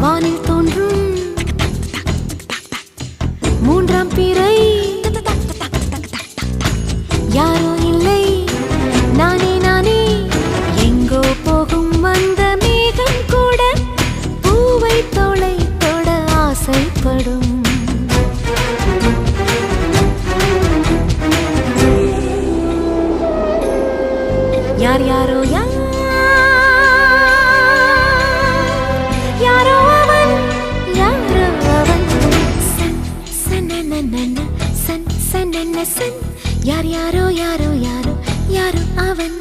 வானில் தோன்றும் மூன்றாம் பிறை யாரோ இல்லை நானே நானே எங்கோ போகும் அந்த மேகம் கூட பூவை தோளை தொட ஆசைப்படும் யார் யாரோ யாரோ அவன் யாரோ அவன் சன் சன் சன் சன் சன் யார் யாரோ யாரோ யாரோ யாரோ அவன்